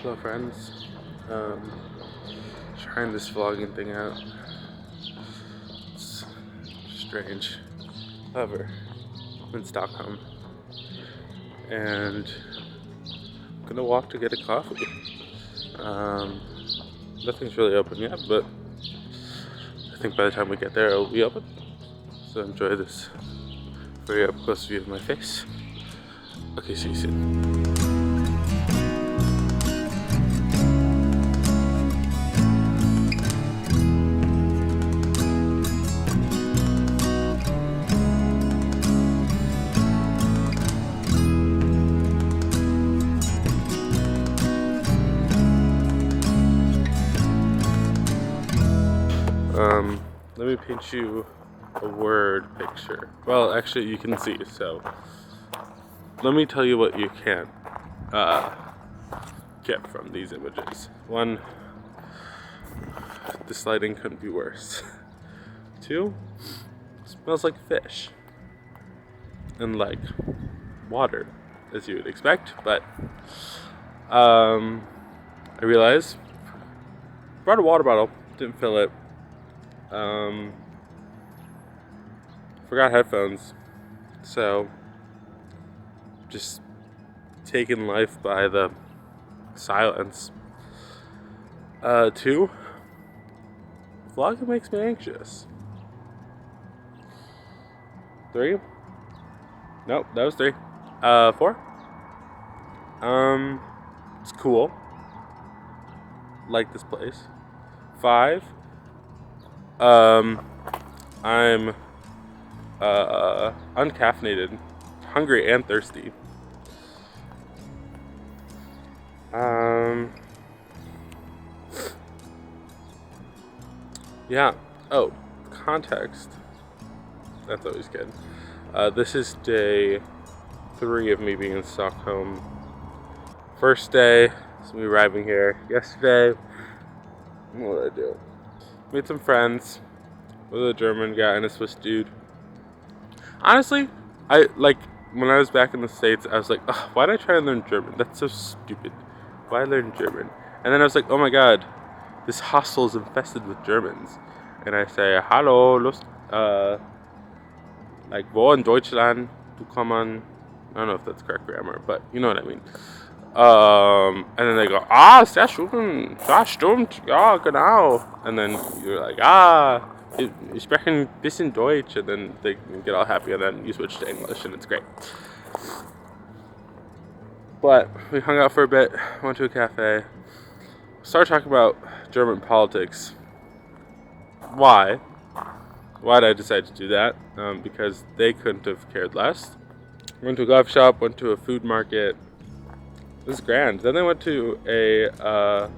Hello friends, trying this vlogging thing out. It's strange. However, I'm in Stockholm and I'm gonna walk to get a coffee. Nothing's really open yet, but I think by the time we get there it'll be open. So enjoy this very up close view of my face. Okay, see you soon. Let me paint you a word picture. Well, actually, you can see, so let me tell you what you can get from these images. One, this lighting couldn't be worse. Two, smells like fish and like water, as you would expect, but I realized brought a water bottle, didn't fill it. Forgot headphones, so just taking life by the silence. Two, vlogging makes me anxious. Three, nope, that was three. Four, it's cool, like this place. Five, I'm uncaffeinated, hungry and thirsty. Yeah. Oh, context. That's always good. This is day 3 of me being in Stockholm. First day, so me arriving here yesterday. What did I do? Made some friends with a German guy and a Swiss dude. Honestly, when I was back in the States, I was like, why did I try to learn German? That's so stupid. Why learn German? And then I was like, oh my god, this hostel is infested with Germans. And I say, hallo, Lust, like, wo in Deutschland du kommen? I don't know if that's correct grammar, but you know what I mean. And then they go, sehr schön, ja, stimmt, ja, genau. And then you're like, ich spreche ein bisschen Deutsch, and then they get all happy, and then you switch to English, and it's great. But we hung out for a bit, went to a cafe, started talking about German politics. Why? Why did I decide to do that? Because they couldn't have cared less. Went to a coffee shop, went to a food market. It was grand. Then they went to a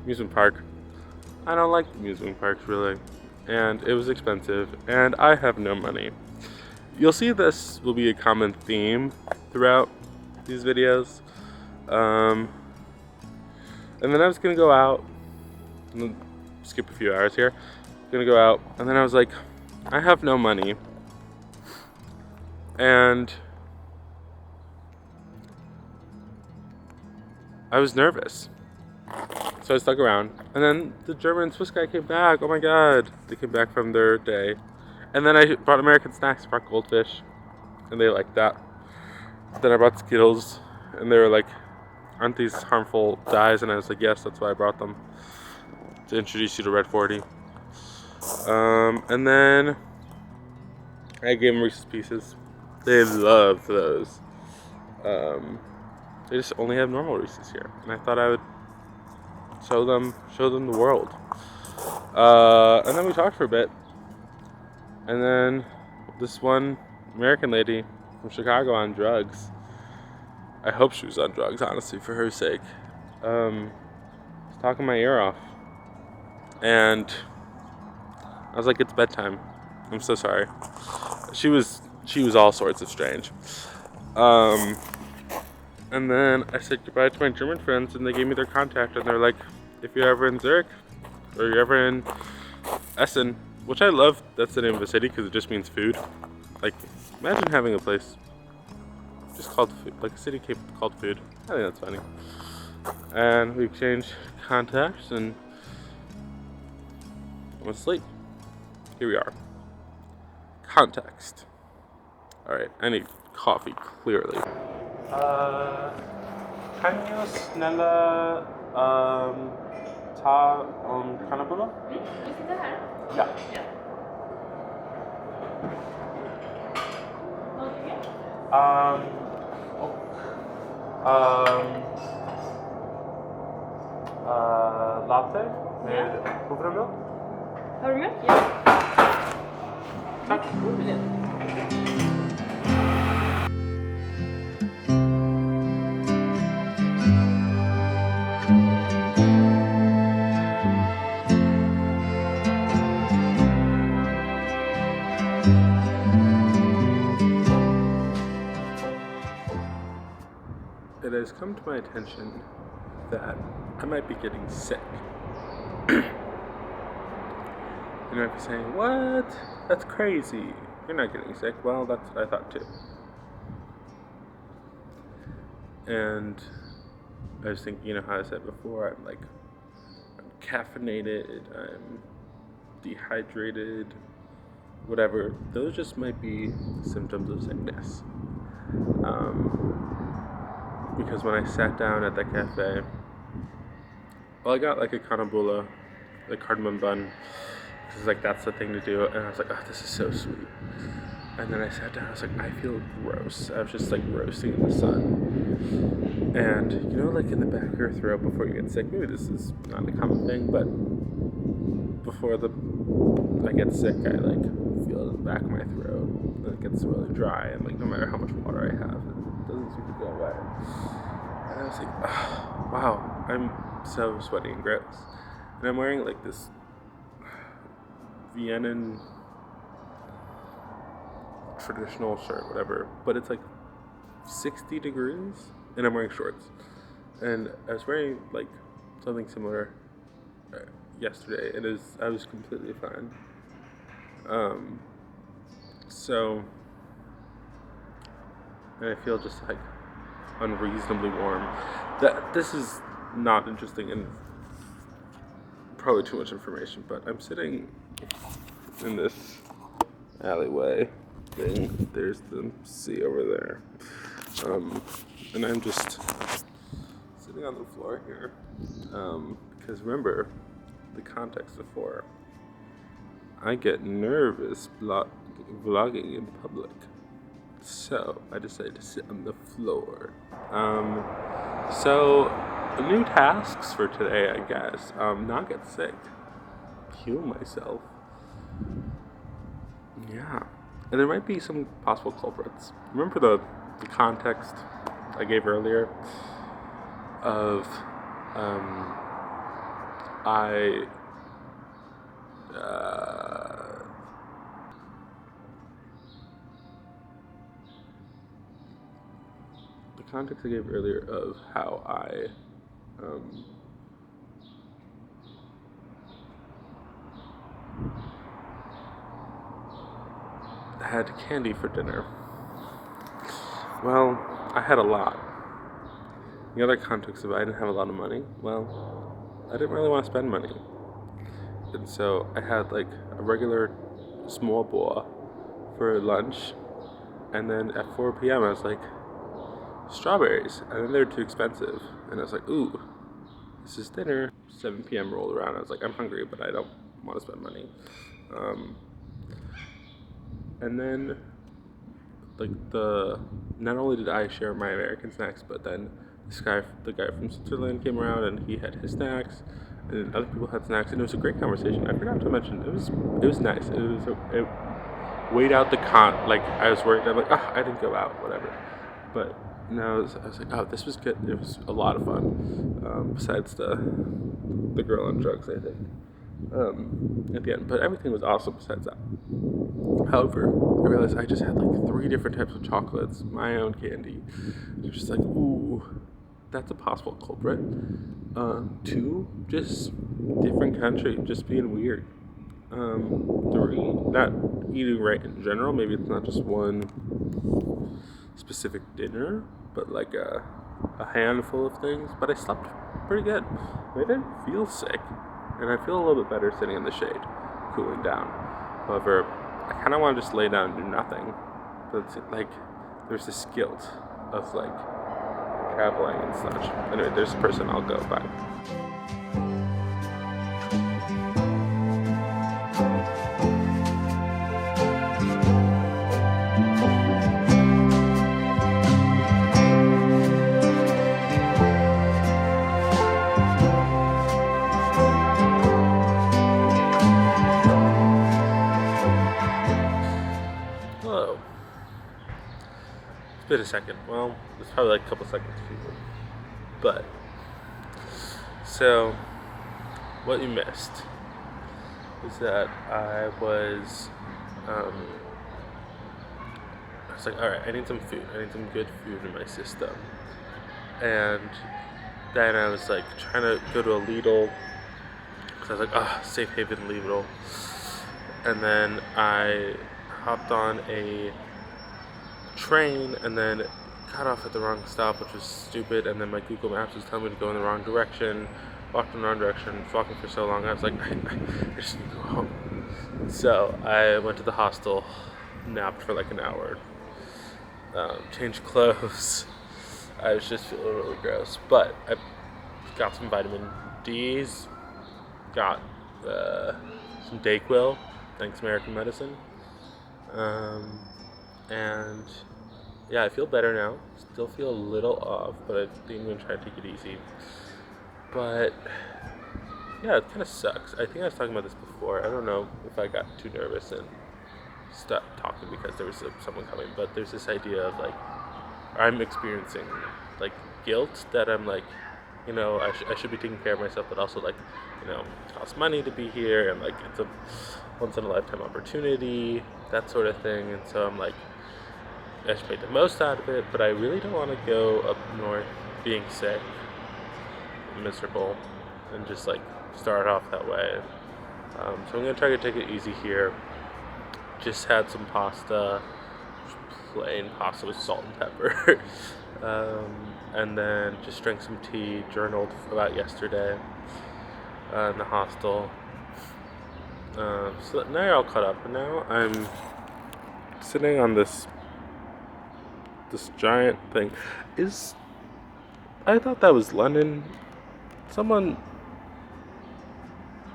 amusement park. I don't like amusement parks really, and it was expensive, and I have no money. You'll see this will be a common theme throughout these videos. And then I was gonna go out, skip a few hours here, gonna go out, and then I was like, I have no money, and I was nervous. So I stuck around, and then the German and Swiss guy came back. Oh my god, they came back from their day. And then I brought American snacks, brought goldfish, and they liked that. Then I brought Skittles, and they were like, aren't these harmful dyes? And I was like, yes, that's why I brought them, to introduce you to Red 40. And then I gave them Reese's Pieces. They love those. They just only have normal Reese's here, and I thought I would show them the world. And then we talked for a bit, and then this one American lady from Chicago on drugs. I hope she was on drugs, honestly, for her sake. Was talking my ear off, and I was like, "It's bedtime. I'm so sorry." She was all sorts of strange. And then I said goodbye to my German friends, and they gave me their contact, and they're like, if you're ever in Zurich, or you're ever in Essen, which I love, that's the name of a city, because it just means food. Like, imagine having a place just called food, like a city called Food. I think that's funny. and we exchanged contacts and went to sleep. Here we are. Context. Alright, I need coffee, clearly. Kan you snälla ta kanabula? Vi sitter här. Ja. Någonting mer? Latte med pulvermjölk. Har du mjölk? Ja. Tack. It has come to my attention that I might be getting sick. You might be saying, what? That's crazy. You're not getting sick. Well, that's what I thought too. And I was thinking, you know how I said before, I'm caffeinated, I'm dehydrated, whatever. Those just might be symptoms of sickness. Because when I sat down at that cafe, well, I got like a kanabula, the cardamom bun, because that's the thing to do, and I was like, oh, this is so sweet. And then I sat down, I was like, I feel gross. I was just roasting in the sun. And in the back of your throat before you get sick, maybe this is not a common thing, but before I get sick, I feel it in the back of my throat, and it gets really dry, and no matter how much water I have, it doesn't seem to go away. And I was like, oh, wow, I'm so sweaty and gross. And I'm wearing this Vienna traditional shirt, whatever, but it's 60 degrees, and I'm wearing shorts. And I was wearing something similar yesterday, and I was completely fine. So, and I feel just unreasonably warm. This is not interesting and probably too much information, but I'm sitting in this alleyway thing. There's the sea over there. And I'm just sitting on the floor here. Because remember, the context before, I get nervous vlogging in public. So I decided to sit on the floor. So new tasks for today, I guess. Not get sick. Heal myself. Yeah. And there might be some possible culprits. Remember the context I gave earlier of the context I gave earlier of how I had candy for dinner. Well, I had a lot. The other context of I didn't have a lot of money, well, I didn't really want to spend money. And so I had a regular small bowl for lunch, and then at 4 p.m. I was like, strawberries, and then they were too expensive, and I was like, ooh, this is dinner. 7 p.m. rolled around, I was like, I'm hungry, but I don't want to spend money. And then not only did I share my American snacks, but then the guy from Switzerland came around and he had his snacks, and other people had snacks, and it was a great conversation. I forgot to mention, it was nice. It weighed out the I was worried, I'm like, I didn't go out, whatever. But no, I was like, oh, this was good. It was a lot of fun. Besides the girl on drugs, I think. At the end, but everything was awesome besides that. However, I realized I just had 3 different types of chocolates, my own candy. It's just ooh, that's a possible culprit. 2, just different country, just being weird. 3, not eating right in general. Maybe it's not just one specific dinner, but a handful of things. But I slept pretty good. I didn't feel sick, and I feel a little bit better sitting in the shade, cooling down. However, I kind of want to just lay down and do nothing. But it's like, there's this guilt of like traveling and such. Anyway, there's a person I'll go by. Hello. It's been a second. Well, it's probably like a couple seconds before. But, so, what you missed is that I was like, alright, I need some food. I need some good food in my system. And then I was like trying to go to a Lidl, because I was like, safe haven Lidl. And then I hopped on a train and then got off at the wrong stop, which was stupid. And then my Google Maps was telling me to go in the wrong direction. Walked in the wrong direction, walking for so long. I was like, I just need to go home. So I went to the hostel, napped for like an hour, changed clothes. I was just feeling really gross, but I got some vitamin D's, got some Dayquil, thanks American Medicine, and yeah, I feel better now. Still feel a little off, but I think I'm gonna try to take it easy. But yeah, it kind of sucks. I think I was talking about this before. I don't know if I got too nervous and stopped talking because there was someone coming, but there's this idea of like, I'm experiencing like guilt that I'm like, I should be taking care of myself, but also like, it costs money to be here, and like it's a once in a lifetime opportunity, that sort of thing. And so I'm like, I should make the most out of it, but I really don't want to go up north being sick, miserable, and just like start off that way. So I'm gonna try to take it easy here. Just had some pasta, plain pasta with salt and pepper, and then just drank some tea, journaled about yesterday in the hostel. So now you're all caught up, and now I'm sitting on this giant thing. I thought that was London.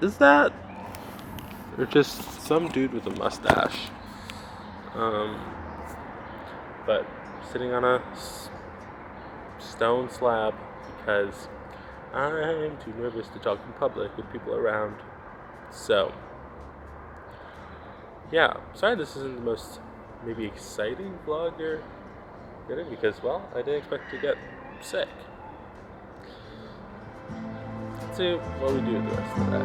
Is that, or just some dude with a mustache? But sitting on a stone slab because I'm too nervous to talk in public with people around. So, yeah, sorry this isn't the most maybe exciting vlog you're getting because, well, I didn't expect to get sick. Let's see what we do the rest of the day.